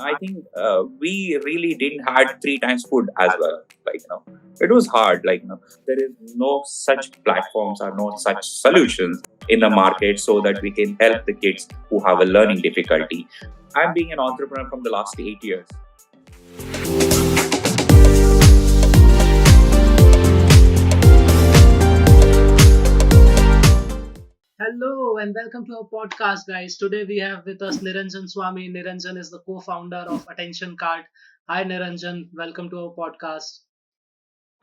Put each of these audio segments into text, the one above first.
I think we really didn't had 3 times food as well. It was hard. There is no such platforms or no such solutions in the market so that we can help the kids who have a learning difficulty. I'm being an entrepreneur from the last 8 years. Hello and welcome to our podcast, guys. Today we have with us Niranjan Swamy. Niranjan is the co-founder of AttentionKart. Hi, Niranjan. Welcome to our podcast.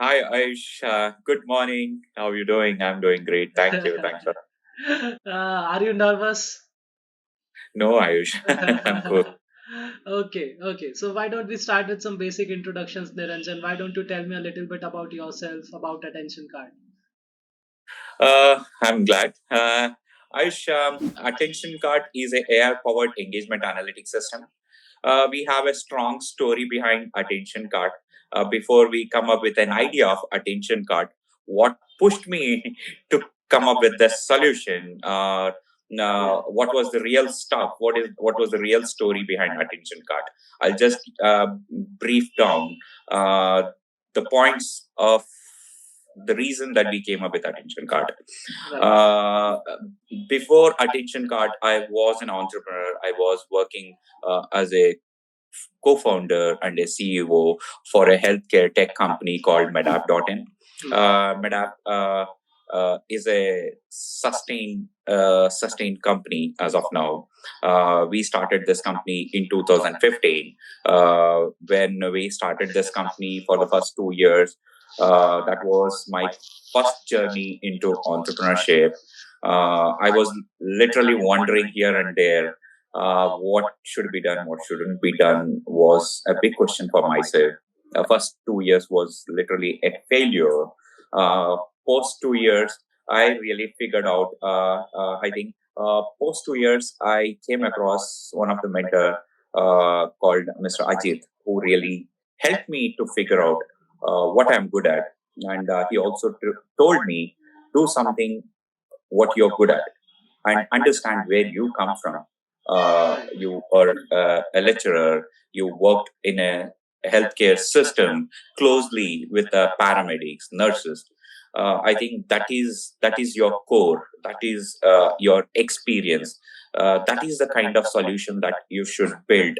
Hi, Aish. Good morning. How are you doing? I'm doing great. Thank you. Thanks for. Are you nervous? No, Ayush. I'm cool. Okay. So why don't we start with some basic introductions, Niranjan? Why don't you tell me a little bit about yourself, about AttentionKart? I'm glad. Ayush, AttentionKart is a AI-powered engagement analytics system. We have a strong story behind AttentionKart. Before we come up with an idea of AttentionKart, what pushed me to come up with this solution? What was the real stuff? What was the real story behind AttentionKart? I'll just brief down the points of the reason that we came up with AttentionKart. Right. Before AttentionKart, I was an entrepreneur. I was working as a co-founder and a CEO for a healthcare tech company called Medap.in. Medap is a sustained company as of now. We started this company in 2015. When we started this company for the first 2 years, that was my first journey into entrepreneurship. I was literally wandering here and there. What should be done, what shouldn't be done was a big question for myself. First 2 years was literally a failure. Post 2 years, I really figured out. I think post 2 years, I came across one of the mentor called Mr. Ajit, who really helped me to figure out what I'm good at, and he also told me do something what you're good at and understand where you come from. You are a lecturer, you worked in a healthcare system closely with paramedics, nurses. I think that is your core, that is your experience. That is the kind of solution that you should build,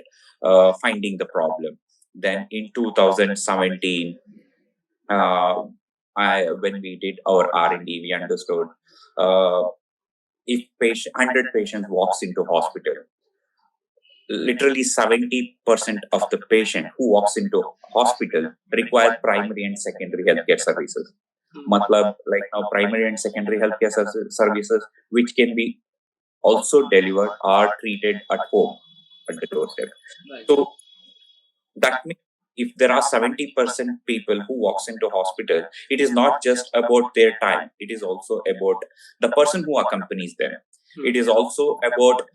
finding the problem. Then in 2017, uh, when we did our R&D, we understood uh, if 100 patients walks into hospital, literally 70% of the patient who walks into hospital require primary and secondary healthcare services. Matlab, like now primary and secondary healthcare services, which can be also delivered or treated at home at the doorstep. Right. So that means if there are 70% people who walks into hospital, it is not just about their time. It is also about the person who accompanies them. It is also about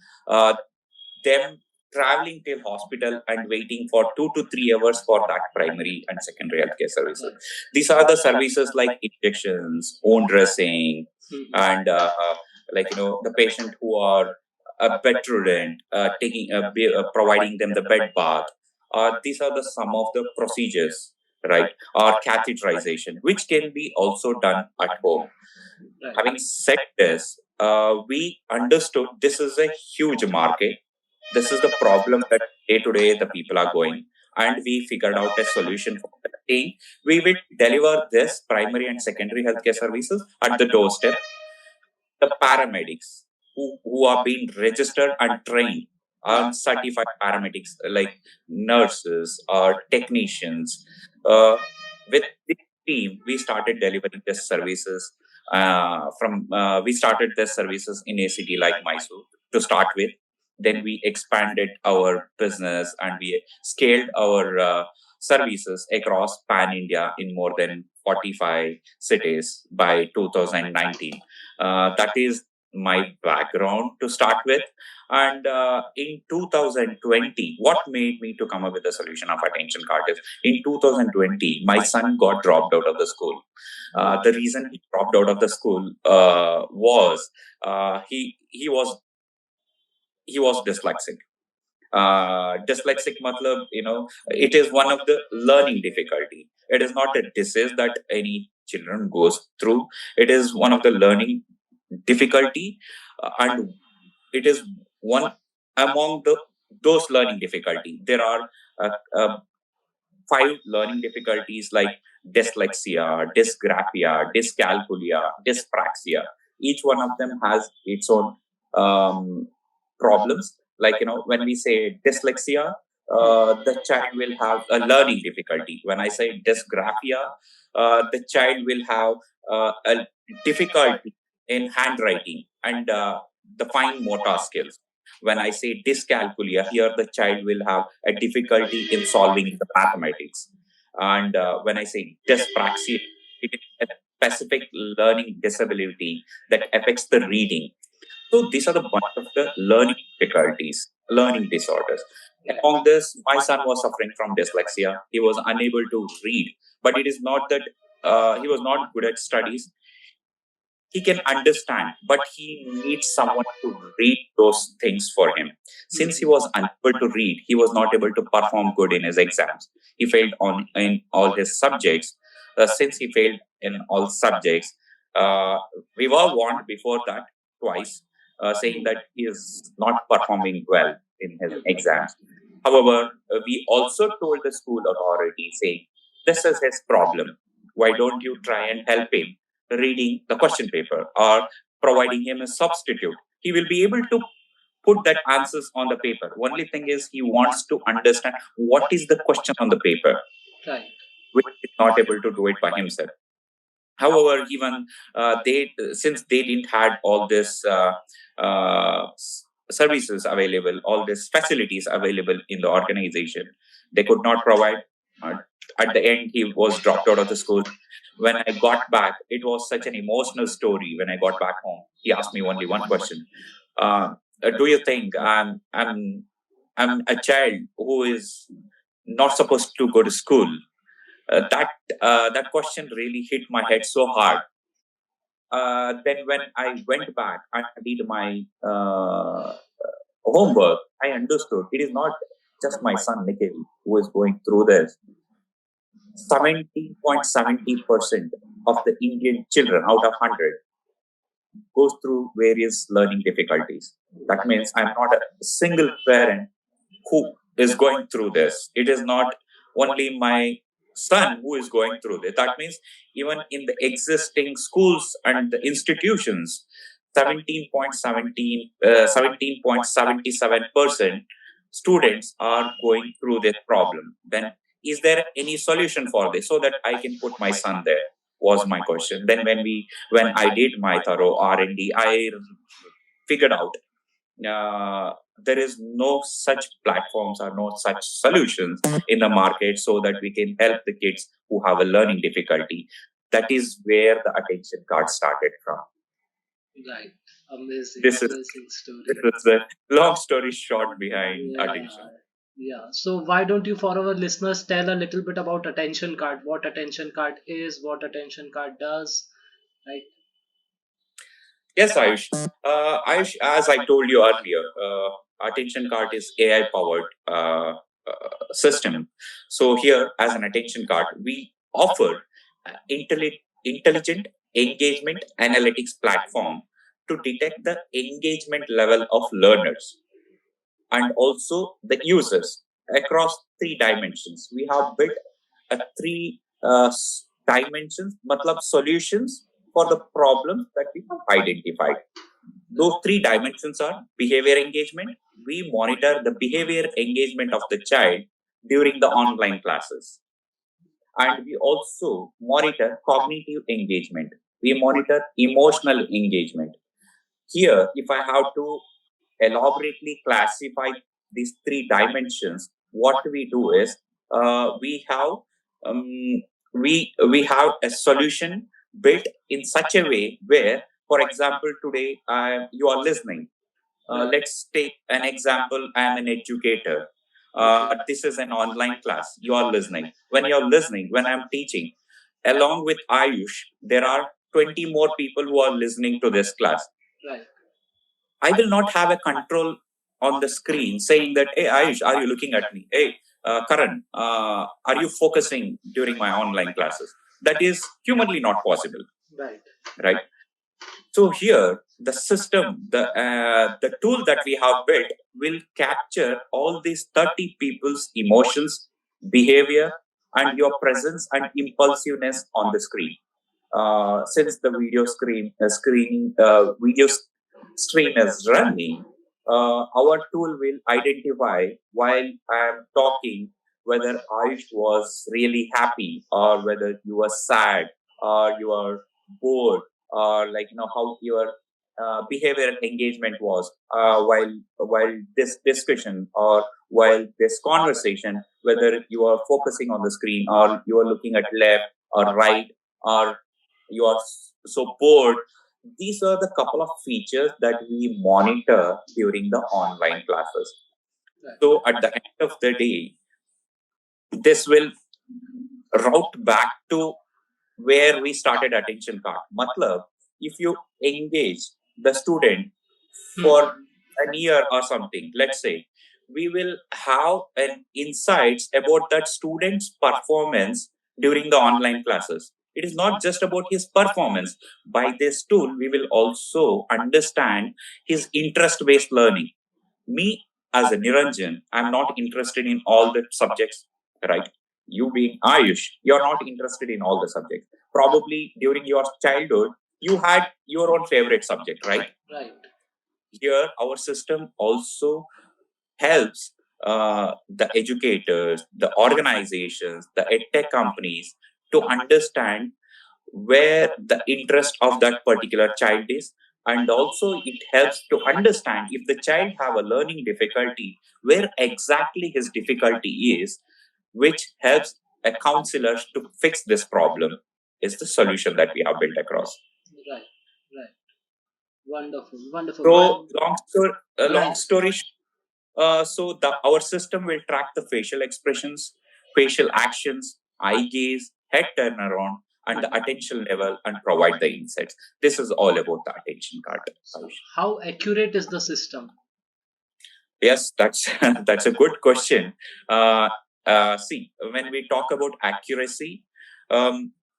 them traveling till hospital and waiting for 2 to 3 hours for that primary and secondary healthcare services. These are the services like injections, wound dressing, and the patient who are bedridden, providing them the bed bath. These are the some of the procedures, right? Or catheterization, which can be also done at home. Right. Having said this, we understood this is a huge market. This is the problem that day to day the people are going, and we figured out a solution for that thing. We will deliver this primary and secondary healthcare services at the doorstep. The paramedics who are being registered and trained and certified paramedics like nurses or technicians. With this team, we started delivering these services. We started these services in a city like Mysore to start with. Then we expanded our business and we scaled our services across pan India in more than 45 cities by 2019. That is my background to start with. And in 2020, what made me to come up with the solution of AttentionKart is in 2020, my son got dropped out of the school. The reason he dropped out of the school was he was dyslexic. Dyslexic matlab, it is one of the learning difficulty. It is not a disease that any children goes through. It is one of the learning difficulty, and it is one among those learning difficulty. There are uh, uh, 5 learning difficulties like dyslexia, dysgraphia, dyscalculia, dyspraxia. Each one of them has its own problems. Like, when we say dyslexia, the child will have a learning difficulty. When I say dysgraphia, the child will have a difficulty in handwriting and the fine motor skills. When I say dyscalculia, here the child will have a difficulty in solving the mathematics. And when I say dyspraxia, it is a specific learning disability that affects the reading. So these are the bunch of the learning difficulties, learning disorders. Among this, my son was suffering from dyslexia. He was unable to read, but it is not that he was not good at studies. He can understand, but he needs someone to read those things for him. Since he was unable to read, he was not able to perform good in his exams. He failed in all his subjects. Since he failed in all subjects, uh, we were warned before that twice, saying that he is not performing well in his exams. However, we also told the school authority, saying, this is his problem. Why don't you try and help him reading the question paper or providing him a substitute? He will be able to put that answers on the paper. Only thing is he wants to understand what is the question on the paper, Right. which is not able to do it by himself. However, even they since they didn't had all this services available, all these facilities available in the organization, they could not provide. Uh, at the end, he was dropped out of the school. When I got back, it was such an emotional story. When I got back home, he asked me only one question: "Do you think I'm a child who is not supposed to go to school?" That question really hit my head so hard. Then when I went back and did my homework, I understood it is not just my son Nikhil who is going through this. 70.70% of the Indian children out of 100 goes through various learning difficulties. That means I'm not a single parent who is going through this. It is not only my son who is going through this. That means even in the existing schools and the institutions, 17.77% students are going through this problem. Then is there any solution for this so that I can put my son there? Was my question. Then when I did my thorough R&D, I figured out there is no such platforms or no such solutions in the market so that we can help the kids who have a learning difficulty. That is where the attention card started from. Right. Amazing. This is Amazing story. this is the long story short behind Yeah. attention. Yeah. So why don't you, for our listeners, tell a little bit about Attention Card, what Attention Card is, what Attention Card does, right? Yes, Ayush. Ayush, as I told you earlier, Attention Card is AI powered system. So here, as an Attention Card, we offer intelligent engagement analytics platform to detect the engagement level of learners and also the users across 3 dimensions. We have built a 3 dimensions, matlab solutions for the problems that we have identified. Those 3 dimensions are behavior engagement. We monitor the behavior engagement of the child during the online classes. And we also monitor cognitive engagement. We monitor emotional engagement. Here, if I have to elaborately classify these 3 dimensions, what we do is um, we have a solution built in such a way where, for example, today you are listening. Let's take an example. I am an educator. This is an online class. You are listening. When you're listening, when I'm teaching, along with Ayush, there are 20 more people who are listening to this class. Right. I will not have a control on the screen saying that, hey, Ayush, are you looking at me? Hey, Karan, are you focusing during my online classes? That is humanly not possible, Right. right? So here, the system, the tool that we have built will capture all these 30 people's emotions, behavior, and your presence and impulsiveness on the screen. Since the video stream is running, our tool will identify while I am talking whether Ayush was really happy or whether you were sad or you are bored or like how your behavior and engagement was while this discussion or while this conversation, whether you are focusing on the screen or you are looking at left or right or you are so bored. These are the couple of features that we monitor during the online classes. So at the end of the day, this will route back to where we started AttentionKart. Matlab, if you engage the student for an year or something, let's say, we will have an insights about that student's performance during the online classes. It is not just about his performance. By this tool, we will also understand his interest-based learning. Me as a Niranjan, I'm not interested in all the subjects, right? You being Ayush, you're not interested in all the subjects. Probably during your childhood, you had your own favorite subject, right? Right. Here, our system also helps the educators, the organizations, the edtech companies to understand where the interest of that particular child is, and also it helps to understand if the child have a learning difficulty, where exactly his difficulty is, which helps a counselor to fix this problem is the solution that we have built across. Right. Right. Wonderful. Wonderful. So Yeah. long story so our system will track the facial expressions, facial actions, eye gaze, head turnaround, and the attention level, and provide the insights. This is all about the attention card. So how accurate is the system? Yes, that's that's a good question. See, when we talk about accuracy,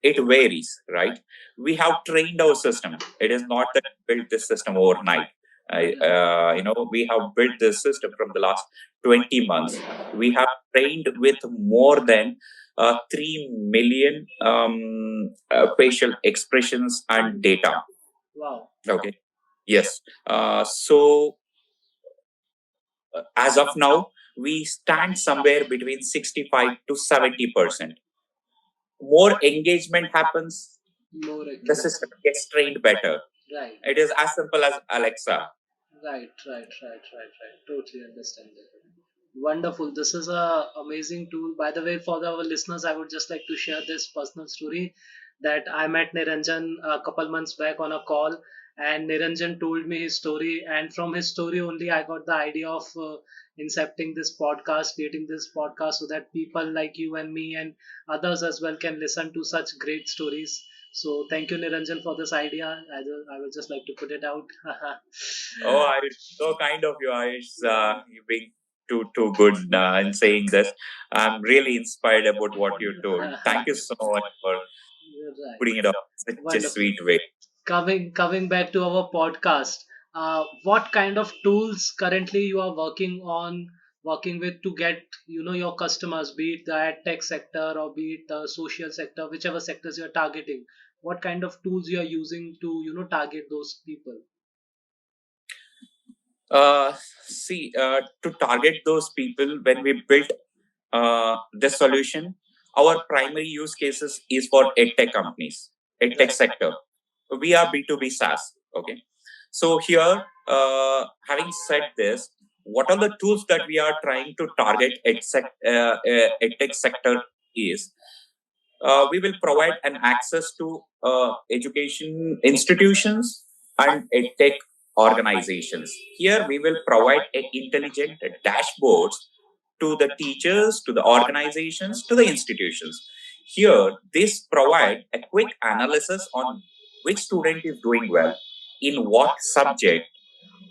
it varies, right? We have trained our system. It is not that we built this system overnight. We have built this system from the last 20 months. We have trained with more than 3 million facial expressions and data. Wow. Okay. Yes. So as of now, we stand somewhere between 65 to 70%. More engagement happens, More the accurate. system gets trained better. Right. It is as simple as Alexa. Right. Totally understand that. Wonderful. This is a amazing tool. By the way, for our listeners, I would just like to share this personal story that I met Niranjan a couple months back on a call, and Niranjan told me his story, and from his story only, I got the idea of incepting this podcast, creating this podcast, so that people like you and me and others as well can listen to such great stories. So thank you, Niranjan, for this idea. I would just like to put it out. Oh, so kind of you, Ayush. You being too good in saying this. I'm really inspired about what you told. Thank you so much for Right. putting it up in such a Wonderful. sweet way. Coming back to our podcast, what kind of tools currently you are working with to get your customers, be it the ad tech sector or be it the social sector, whichever sectors you're targeting. What kind of tools you are using to target those people? Uh, See, to target those people, when we built the solution, our primary use cases is for edtech companies, edtech sector. We are B2B SaaS. Okay. So here, having said this, what are the tools that we are trying to target edtech sector is, we will provide an access to education institutions and edtech organizations. Here, we will provide intelligent dashboards to the teachers, to the organizations, to the institutions. Here, this provide a quick analysis on which student is doing well, in what subject,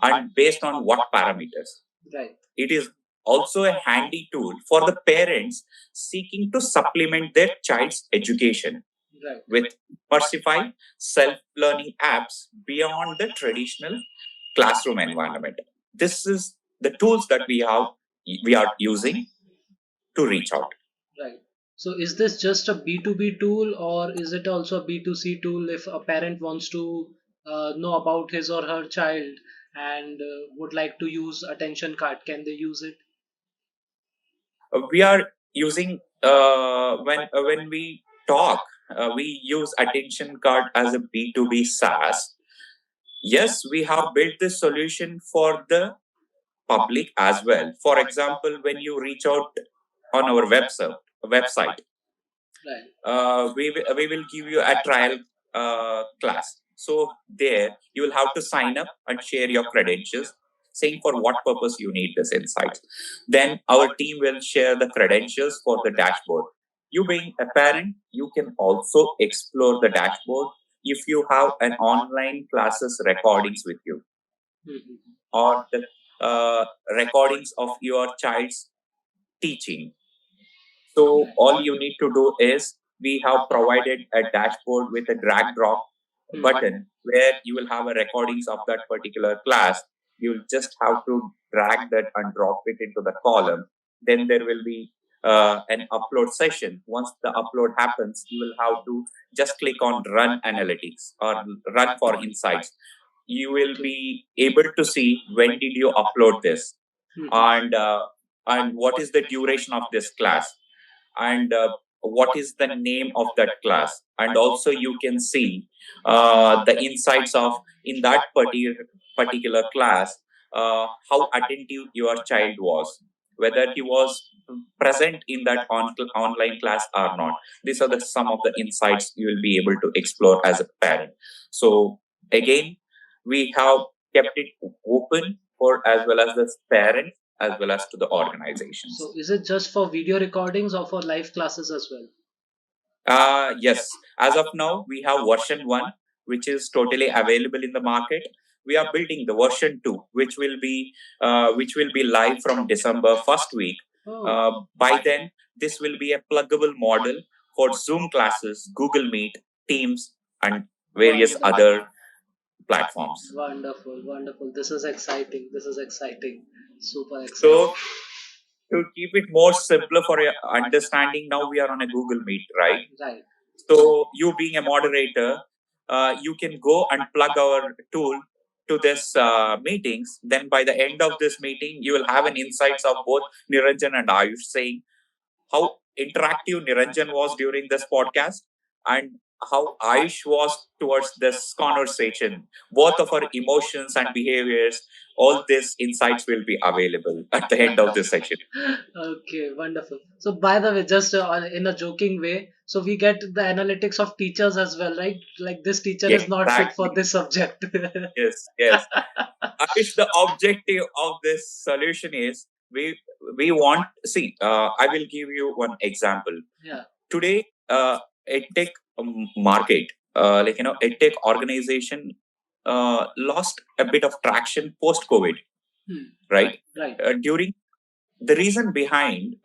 and based on what parameters. Right. It is also a handy tool for the parents seeking to supplement their child's education Right. with immersive self-learning apps beyond the traditional classroom environment. This is the tools that we are using to reach out. Right. So is this just a B2B tool, or is it also a B2C tool if a parent wants to know about his or her child and would like to use attention card, can they use it? We are using when we talk, we use AttentionKart as a B2B SaaS. Yes, we have built this solution for the public as well. For example, when you reach out on our website, Right. we will give you a trial class. So there you will have to sign up and share your credentials, saying for what purpose you need this insight. Then our team will share the credentials for the dashboard. You being a parent, you can also explore the dashboard if you have an online classes recordings with you, Mhm. or the recordings of your child's teaching. So all you need to do is we have provided a dashboard with a drag drop button where you will have a recordings of that particular class. You'll just have to drag that and drop it into the column. Then there will be an upload session. Once the upload happens, you will have to just click on run analytics or run for insights. You will be able to see when did you upload this, and and what is the duration of this class, and what is the name of that class, and also you can see the insights of in that particular class, how attentive your child was, whether he was present in that online class or not. These are the some of the insights you will be able to explore as a parent. So again, we have kept it open for as well as the parents as well as to the So organizations. is it just for video recordings or for live classes as well? Yes, as of now, we have version 1, which is totally available in the market. We are building the version 2, which will be live from December first week. Oh, By then, this will be a pluggable model for Zoom classes, Google Meet, Teams, and various wonderful. other platforms. Wonderful, wonderful. This is exciting. This is exciting. Super exciting. So, to keep it more simpler for your understanding, now we are on a Google Meet, right? Right. So you being a moderator, you can go and plug our tool to this meetings. Then by the end of this meeting, you will have an insights of both Niranjan and Ayush saying how interactive Niranjan was during this podcast and how Ayush was towards this conversation. Both of our emotions and behaviors, all these insights will be available at the end of this session. Okay, wonderful. So, by the way, just in a joking way, so we get the analytics of teachers as well, right? Like this teacher is not fit for Exactly. this subject. Yes, yes. I wish the objective of this solution is we want see. I will give you one example. Yeah. Today, edtech market, edtech organization lost a bit of traction post COVID, Hmm. right? Right. During the reason behind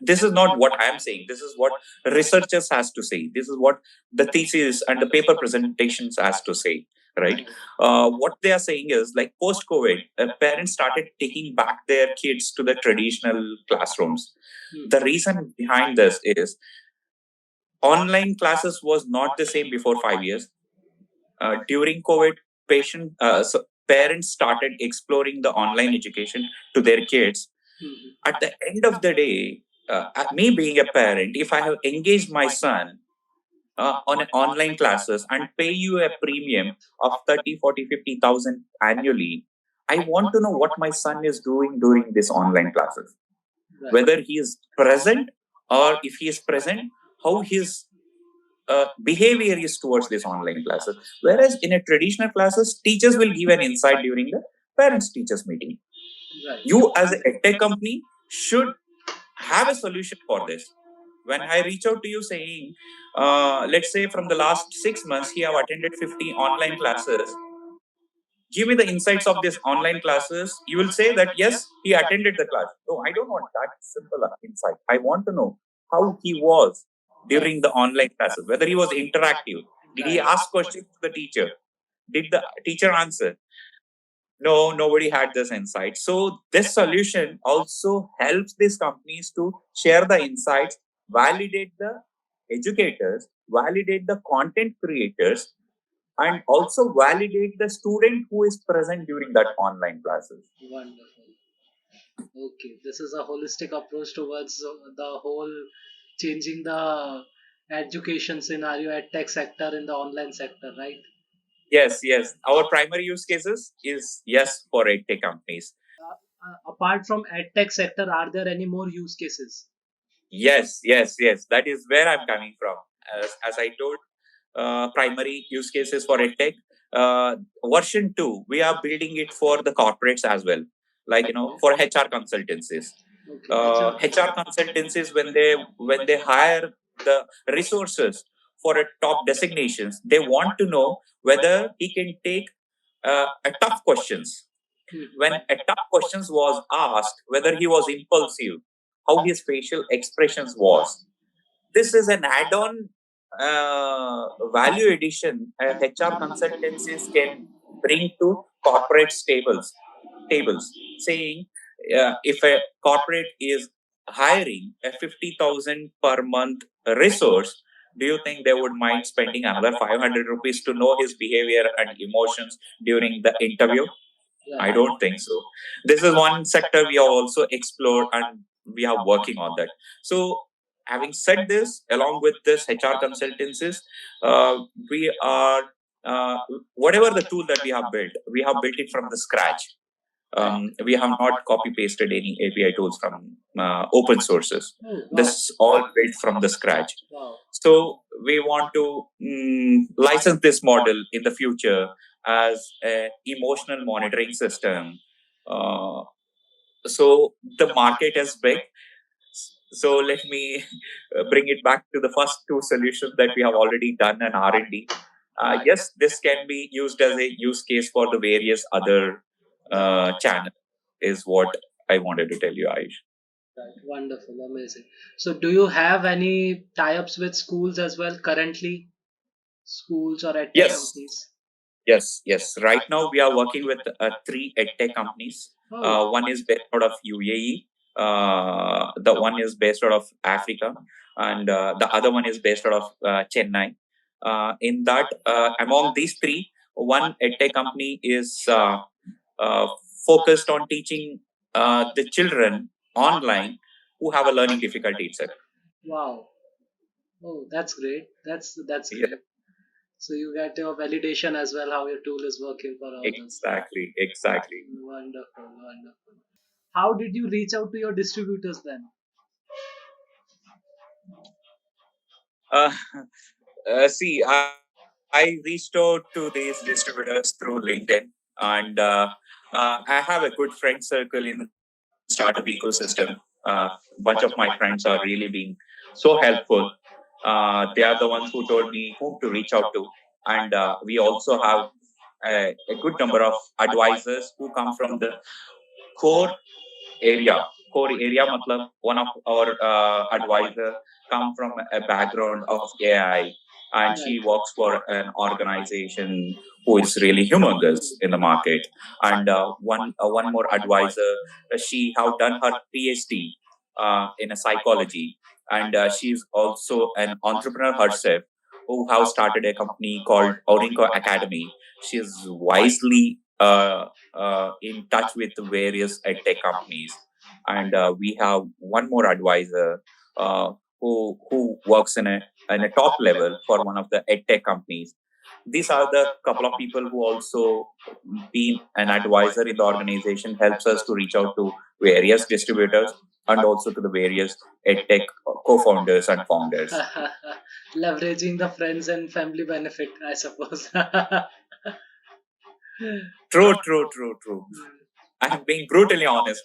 this is not what I am saying. This is what researchers has to say. This is what the thesis and the paper presentations has to say, right? What they are saying is like post COVID, parents started taking back their kids to the traditional classrooms. Hmm. The reason behind this is online classes was not the same before 5 years. During COVID, parents started exploring the online education to their kids. Hmm. At the end of the day, me being a parent, if I have engaged my son on an online classes and pay you a premium of 30, 40, 50,000 annually, I want to know what my son is doing during this online classes, Right. whether he is present, or if he is present, how his behavior is towards this online classes. Whereas in a traditional classes, teachers will give an insight during the parents teachers meeting. Right. You as a tech company should have a solution for this. When I reach out to you saying, let's say from the last 6 months, he have attended 50 online classes, give me the insights of this online classes, you will say that yes, he attended the class. No, I don't want that simple insight. I want to know how he was during the online classes, whether he was interactive. Did he ask questions to the teacher? Did the teacher answer? No, nobody had this insight. So this solution also helps these companies to share the insights, validate the educators, validate the content creators, and also validate the student who is present during that online classes. Wonderful. Okay, this is a holistic approach towards the whole changing the education scenario at tech sector in the online sector, right? Yes, yes. Our primary use cases is yes for edtech companies. Apart from edtech sector, are there any more use cases? Yes, yes, yes. That is where I'm coming from. As I told, primary use cases for edtech. Version 2, we are building it for the corporates as well, like for HR consultancies. Okay, HR. HR consultancies, when they hire the resources for a top designations, they want to know whether he can take a tough questions. When a tough questions was asked, whether he was impulsive, how his facial expressions was. This is an add-on value addition HR consultancies can bring to corporate tables, saying if a corporate is hiring a 50,000 per month resource, do you think they would mind spending another 500 rupees to know his behavior and emotions during the interview? I don't think so. This is one sector we have also explored and we are working on that. So, having said this, along with this HR consultancies, we are whatever the tool that we have built it from the scratch. We have not copy pasted any API tools from open sources. Oh, This wow. is all built from the scratch. Wow. So we want to license this model in the future as a emotional monitoring system. Uh, so the market is big. So let me bring it back to the first two solutions that we have already done an R&D. Yes, this can be used as a use case for the various other channels. Is what I wanted to tell you, Aish. Right. Wonderful, amazing. So, do you have any tie-ups with schools as well currently? Schools or edtech Yes, companies? yes, yes. Right now, we are working with three edtech companies. Oh, One is based out of UAE. The one is based out of Africa, and the other one is based out of Chennai. In that, among these three, one edtech company is uh, focused on teaching the children online who have a learning difficulty itself. wow. Oh, that's great. That's Yeah, great. So you get your validation as well, how your tool is working for others. exactly, exactly. Wonderful, wonderful. How did you reach out to your distributors then? Uh, See, I reached out to these distributors through LinkedIn, and I have a good friend circle in the startup ecosystem. A bunch of my friends are really being so helpful. They are the ones who told me whom to reach out to, and we also have a good number of advisors who come from the core area. Core area, matlab, one of our advisor come from a background of AI, and she works for an organization who is really humongous in the market. And one more advisor, she have done her PhD in a psychology, and she's also an entrepreneur herself who have started a company called Aurinko Academy. She's wisely in touch with various tech companies, and we have one more advisor who works in a top level for one of the edtech companies. These are the couple of people who also been an advisor in the organization, helps us to reach out to various distributors and also to the various edtech co-founders and founders. Leveraging the friends and family benefit, I suppose. True, true, true, true. I'm being brutally honest.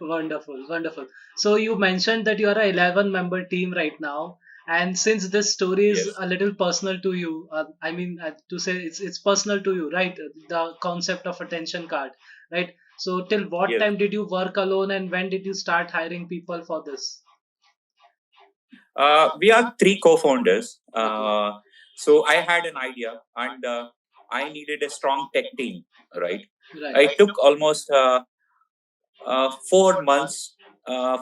Wonderful, wonderful. So you mentioned that you are a 11 member team right now. And since this story is Yes. a little personal to you, I mean, to say it's personal to you, right? The concept of attention card, right? So till what Yes. time did you work alone, and when did you start hiring people for this? We are three co-founders. Okay. So I had an idea, and I needed a strong tech team. Right. Right. It took almost 4 months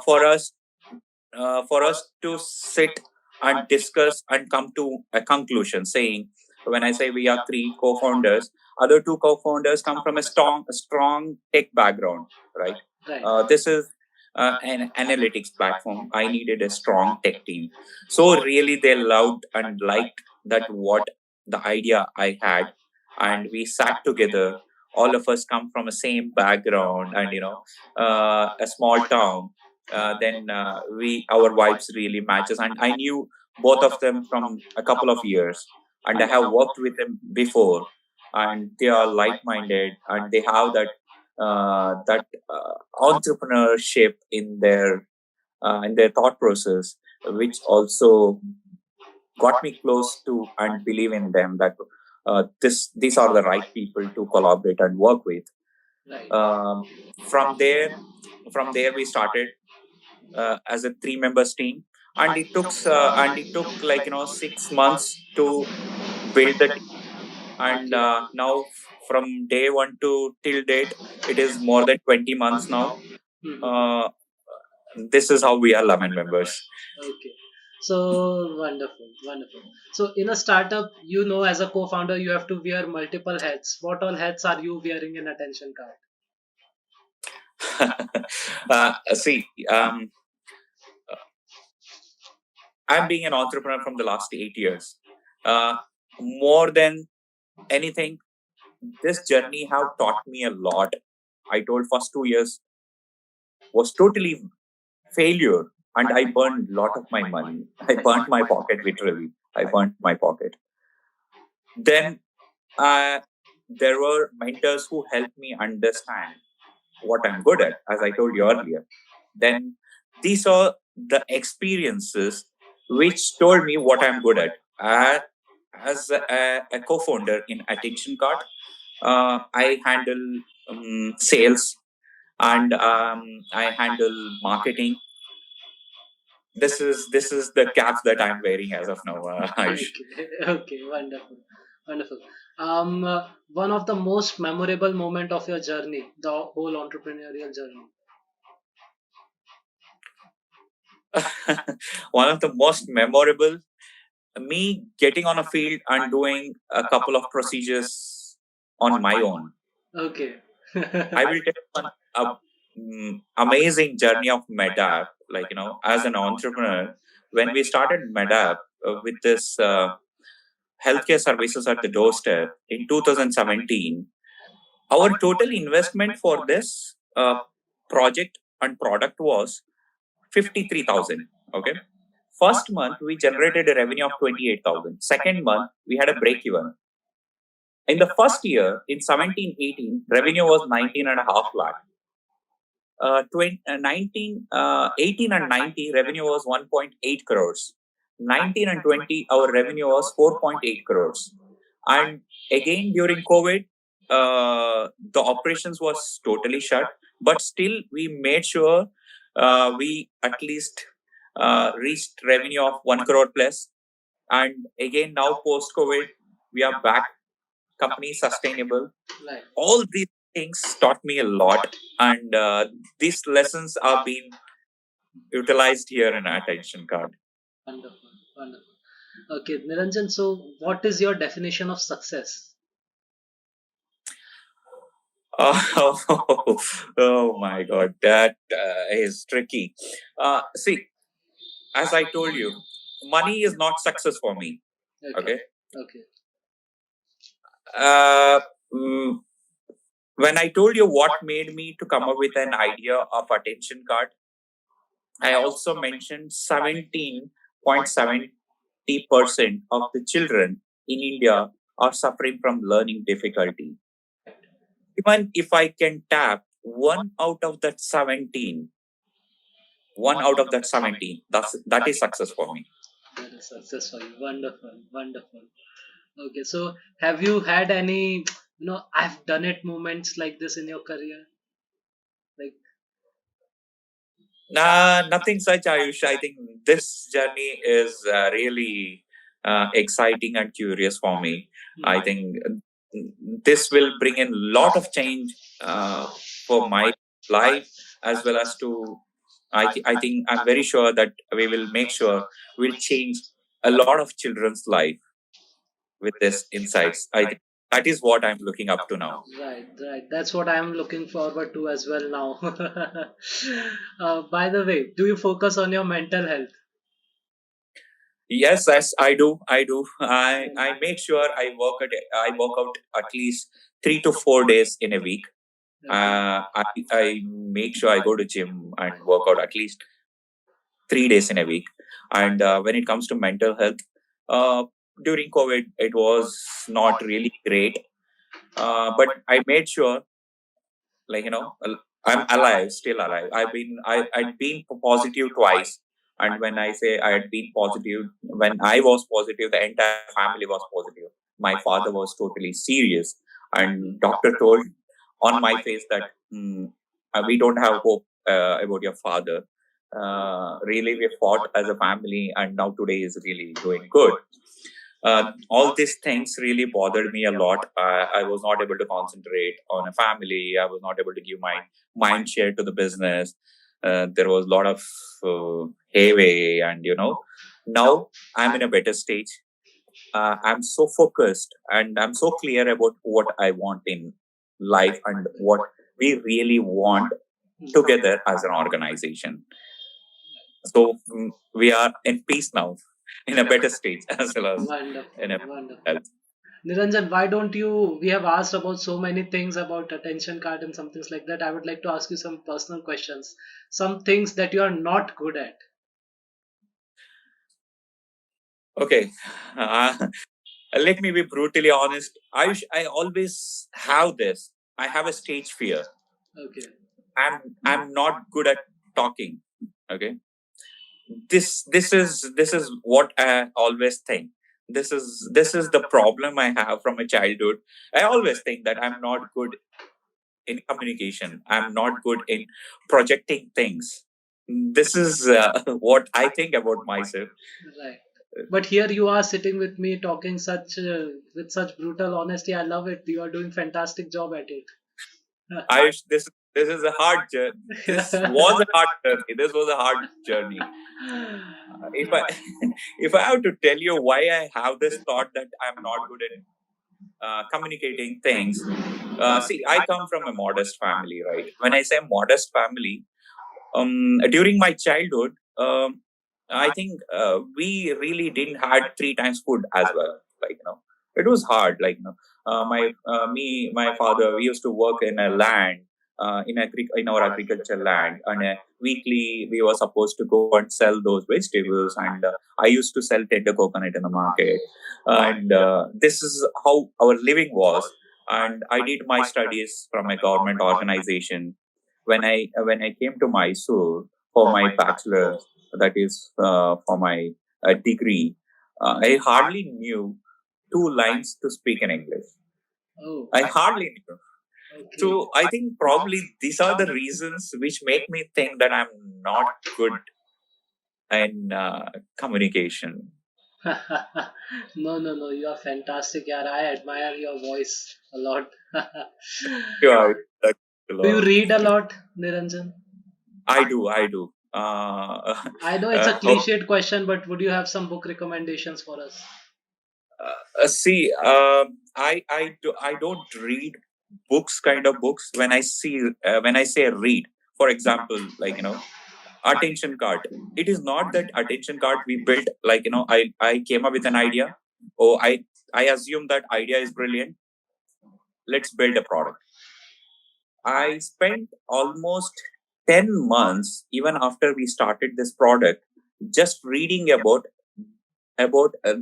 for us to sit and discuss and come to a conclusion. Saying, when I say we are three co-founders, other two co-founders come from a strong tech background. Right. Right. This is an analytics platform. I needed a strong tech team. So really, they loved and liked that what the idea I had, and we sat together. All of us come from a same background, and a small town. Then we our vibes really matches, and I knew both of them from a couple of years, and I have worked with them before, and they are like-minded, and they have that entrepreneurship in their thought process, which also got me close to and believe in them that these are the right people to collaborate and work with. Right. Um, from there, we started as a three members team, and it took like 6 months to build the team. And now, from day one to till date, it is more than 20 months now. Mhm. uh, this is how we are 11 members. Okay. So wonderful, wonderful. So in a startup, as a co-founder, you have to wear multiple hats. What all hats are you wearing in attention card? See, I'm being an entrepreneur from the last 8 years. uh, More than anything, this journey have taught me a lot. I told first 2 years was totally failure, and I burned a lot of my money. I burnt my pocket, literally. I burnt my pocket. Then uh, there were mentors who helped me understand what I'm good at, as I told you earlier. Then these are the experiences which told me what I'm good at. As a co-founder in AttentionKart, I handle sales, and I handle marketing. This is the caps that I'm wearing as of now, Ayush. Okay, okay, wonderful, wonderful. One of the most memorable moment of your journey, the whole entrepreneurial journey. One of the most memorable, me getting on a field and doing a couple of procedures on my own. Okay. I will tell you one amazing journey of Medap. Like, as an entrepreneur, when we started Medap with this healthcare services at the doorstep in 2017, our total investment for this project and product was 53,000. Okay. First month, we generated a revenue of 28,000. Second month, we had a break even. In the first year, in 17-18, revenue was 19 and a half lakh. 18 and 90, revenue was 1.8 crores. 19 and 20, our revenue was 4.8 crores. And again, during COVID, the operations was totally shut, but still we made sure we at least reached revenue of 1 crore plus. And again, now post COVID, we are back, company sustainable. Right. All these things taught me a lot, and these lessons are being utilized here in Attention Card. Wonderful, wonderful. Okay, Niranjan. So, what is your definition of success? Oh, oh my God, that is tricky. See, as I told you, money is not success for me. Okay. Okay. Okay. Uh, mm, when I told you what made me to come up with an idea of Attention Card, I also mentioned 17.70% of the children in India are suffering from learning difficulty. Even if I can tap one out of that 17, that is success for me. success for you. Wonderful, wonderful. Okay, so have you had any, I've done it moments like this in your career? Like, Nothing such, Ayush. I think this journey is really exciting and curious for me. I think this will bring in a lot of change for my life, as well as to. I think I'm very sure that we will make sure we'll change a lot of children's life with this insights. I think that is what I'm looking up to now. right, right. That's what I'm looking forward to as well now. By the way, do you focus on your mental health? Yes, yes, I do. I do. I make sure I work out at least 3 to 4 days in a week. I make sure I go to gym and work out at least 3 days in a week. And when it comes to mental health, uh, during COVID, it was not really great. But I made sure, like, I'm alive, still alive. I'd been positive twice. And when I say I had been positive, when I was positive, the entire family was positive. My father was totally serious, and doctor told on my face that, we don't have hope about your father. Really, we fought as a family, and now today is really doing good. All these things really bothered me a lot. I was not able to concentrate on a family. I was not able to give my mind share to the business. There was a lot of heavy, and now I'm in a better stage. I'm so focused and I'm so clear about what I want in life and what we really want together as an organization. So we are in peace now, in a better stage as well as in Wonderful, a wonderful. health. Niranjan, why don't you? We have asked about so many things about attention card and some things like that. I would like to ask you some personal questions. Some things that you are not good at. Okay. Uh, Let me be brutally honest. I always have this. I have a stage fear. Okay. I'm not good at talking. Okay. This is what I always think. This is the problem I have from a childhood. I always think that I'm not good in communication. I'm not good in projecting things. This is what I think about myself. Right. But here you are sitting with me talking such with such brutal honesty. I love it. You are doing fantastic job at it. This is a hard journey. This was a hard journey. This was a hard journey. If I if I have to tell you why I have this thought that I'm not good in communicating things, see, I come from a modest family, right? When I say modest family, during my childhood, I think we really didn't had 3 times food as well. Like, it was hard. Like, my father, we used to work in a land, in our agriculture land, and weekly we were supposed to go and sell those vegetables. And I used to sell tender coconut in the market, and this is how our living was. And I did my studies from a government organization. When I came to Mysore for my bachelor's, that is for my degree, I hardly knew 2 lines to speak in English. Oh, I hardly knew. okay. So I think probably these are the reasons which make me think that I'm not good in communication. No, no, no. You are fantastic, yaar. I admire your voice a lot. Sure, that's a Do you lot. read a lot, Niranjan? I do, I do. I know it's a Oh, cliched question, but would you have some book recommendations for us? see, I don't read books, kind of books. When I say read, for example, like, attention cart. It is not that attention cart we built, like, I came up with an idea. Oh, I assume that idea is brilliant. Let's build a product. I spent almost 10 months, even after we started this product, just reading about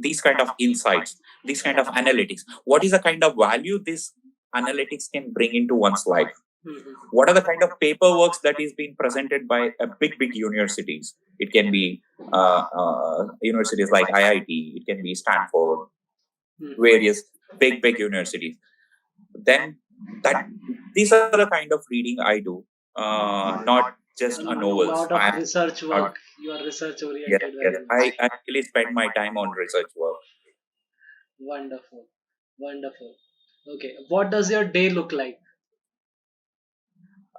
these kind of insights, these kind of analytics. What is the kind of value this analytics can bring into one's life? Mhm. What are the kind of paperworks that is being presented by big universities? It can be universities like IIT, it can be Stanford, various big universities. Then that these are the kind of reading I do, not just a A novels. lot of research Not, work. You are research yes, oriented yes. very much. I actually spend my time on research work. Wonderful. Wonderful. Okay. What does your day look like?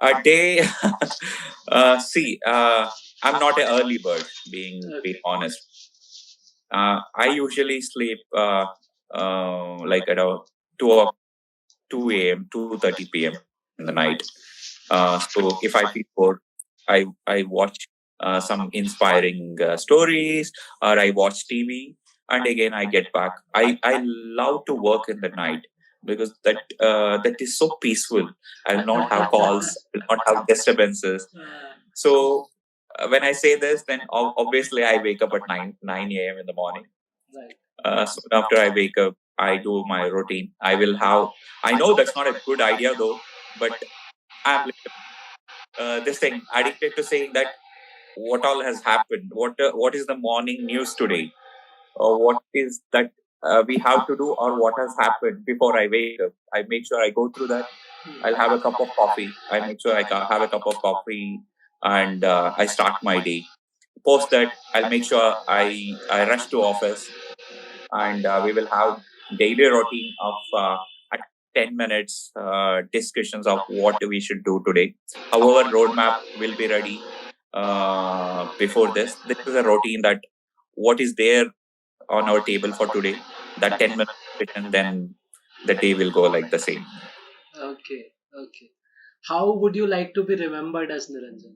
A day, see, I'm not an early bird, being Okay. honest. I usually sleep like at a 2 2 a.m., 2:30 p.m. in the night. So if I feel bored, I watch some inspiring stories, or I watch TV, and again I get back. I love to work in the night because that is so peaceful. I will not have calls, I will not have disturbances. So when I say this, then obviously I wake up at 9 a.m. in the morning. Right. Soon after I wake up, I do my routine. I will have. I know that's not a good idea though, but I'm like, this thing addicted to saying that what all has happened, what is the morning news today, or what is that we have to do, or what has happened before I wake up. I make sure I go through that. I'll have a cup of coffee. I make sure I have a cup of coffee, and I start my day. Post that, I'll make sure I rush to office, and we will have daily routine of at 10 minutes discussions of what we should do today. However, roadmap will be ready before this. This is a routine that what is there on our table for today. That 10 minute discussion, then the day will go like the same. Okay. Okay. How would you like to be remembered as Niranjan?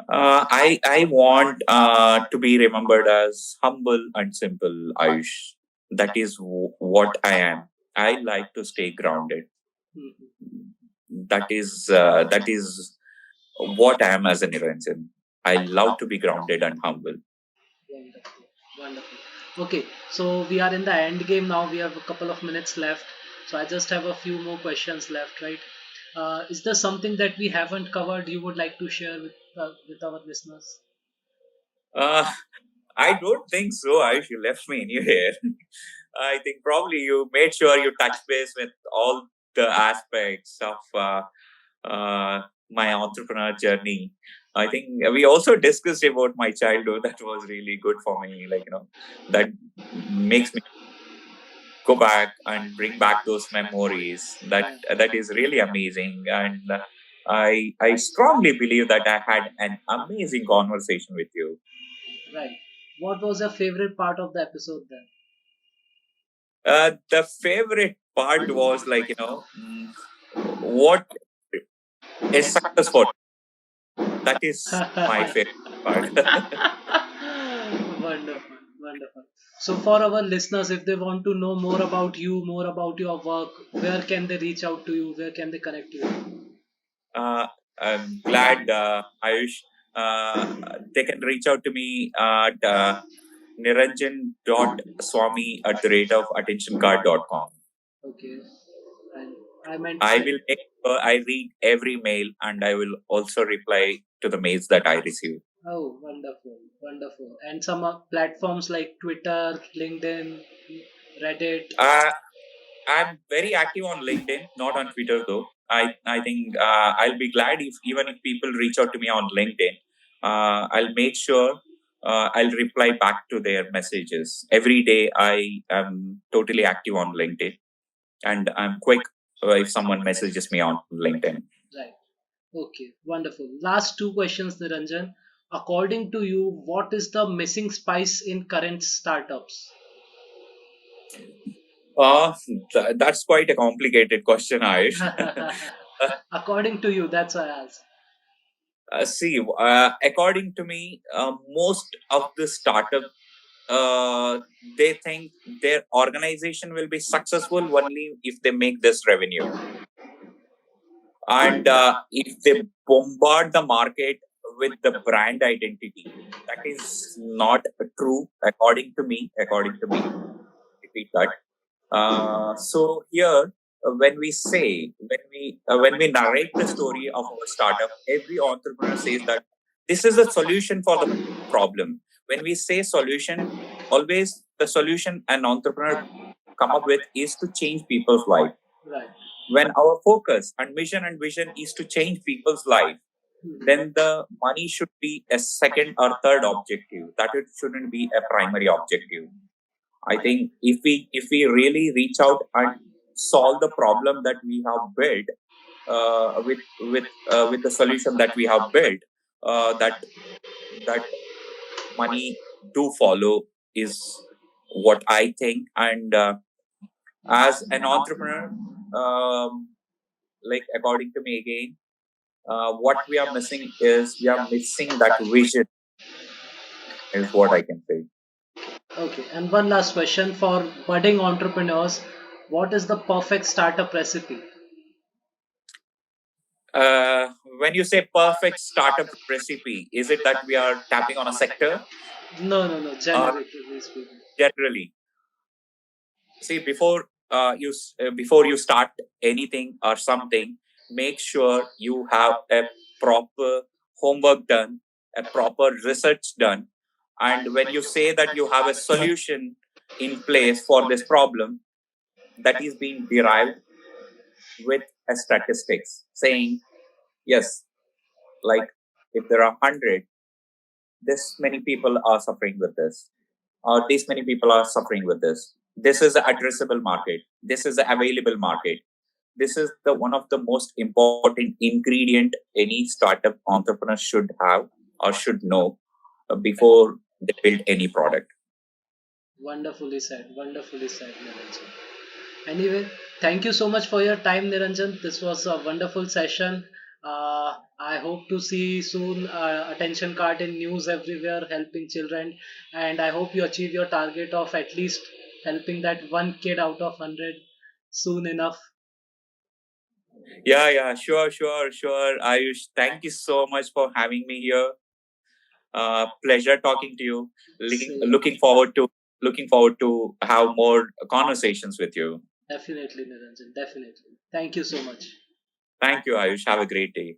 I want to be remembered as humble and simple, Ayush. That is what I am. I like to stay grounded. Mhm. That is what I am as a Niranjan. I love to be grounded and humble. Wonderful. Wonderful. Okay, so we are in the end game now. We have a couple of minutes left. So I just have a few more questions left, right? Is there something that we haven't covered you would like to share with our listeners? Uh, I don't think so, Ayush. You left me anywhere. I think probably you made sure you touch base with all the aspects of my entrepreneur journey. I think we also discussed about my childhood. That was really good for me. Like, that makes me go back and bring back those memories. That is really amazing. And I strongly believe that I had an amazing conversation with you. Right. What was your favorite part of the episode then? The favorite part was like, what is success for? That is my favorite part. Wonderful, wonderful. So, for our listeners, if they want to know more about you, more about your work, where can they reach out to you? Where can they connect you? uh, I'm glad, Ayush. They can reach out to me at Niranjan.Swamy at the rate of AttentionKart.com. Okay, and I meant I will make sure I read every mail, and I will also reply to the mails that I receive. oh, wonderful, wonderful. And some platforms like Twitter, LinkedIn, Reddit. Uh, I'm very active on LinkedIn, not on Twitter though. I think I'll be glad if even if people reach out to me on LinkedIn. I'll make sure I'll reply back to their messages. Every day I am totally active on LinkedIn, and I'm quick if someone messages me on LinkedIn. Right. Okay, wonderful. Last two questions, Niranjan. According to you, what is the missing spice in current startups? Uh, that's quite a complicated question, Ayush. According to you, that's why I asked. See, according to me, most of the startup they think their organization will be successful only if they make this revenue, and if they bombard the market with the brand identity. That is not true, according to me. Repeat that. So here. when we narrate the story of our startup, every entrepreneur says that this is a solution for the problem. When we say solution, always the solution an entrepreneur come up with is to change people's life. Right. When our focus and mission and vision is to change people's life, then the money should be a second or third objective. That it shouldn't be a primary objective. I think if we really reach out and solve the problem that we have built with the solution that we have built, that money do follow is what I think. And as an entrepreneur, like according to me again, what we are missing is we are missing that vision. Is what I can say. Okay, and one last question for budding entrepreneurs. What is the perfect startup recipe? Uh, when you say perfect startup recipe, is it that we are tapping on a sector No, no, no, or generically speaking. generally? See, before you start anything or something, make sure you have a proper homework done, a proper research done, and when you say that you have a solution in place for this problem, that is being derived with a statistics saying yes, like if there are 100, this many people are suffering with this, or these many people are suffering with this. This is the addressable market. This is the available market. This is the one of the most important ingredient any startup entrepreneur should have or should know before they build any product. Wonderfully said, Niranjan. Anyway, thank you so much for your time, Niranjan. This was a wonderful session. I hope to see soon attention card in news everywhere helping children, and I hope you achieve your target of at least helping that one kid out of 100 soon enough. Yeah, sure. Ayush, thank you so much for having me here. Pleasure talking to you. Same. Looking forward to have more conversations with you. Definitely, Niranjan. Definitely. Thank you so much. Thank you, Ayush. Have a great day.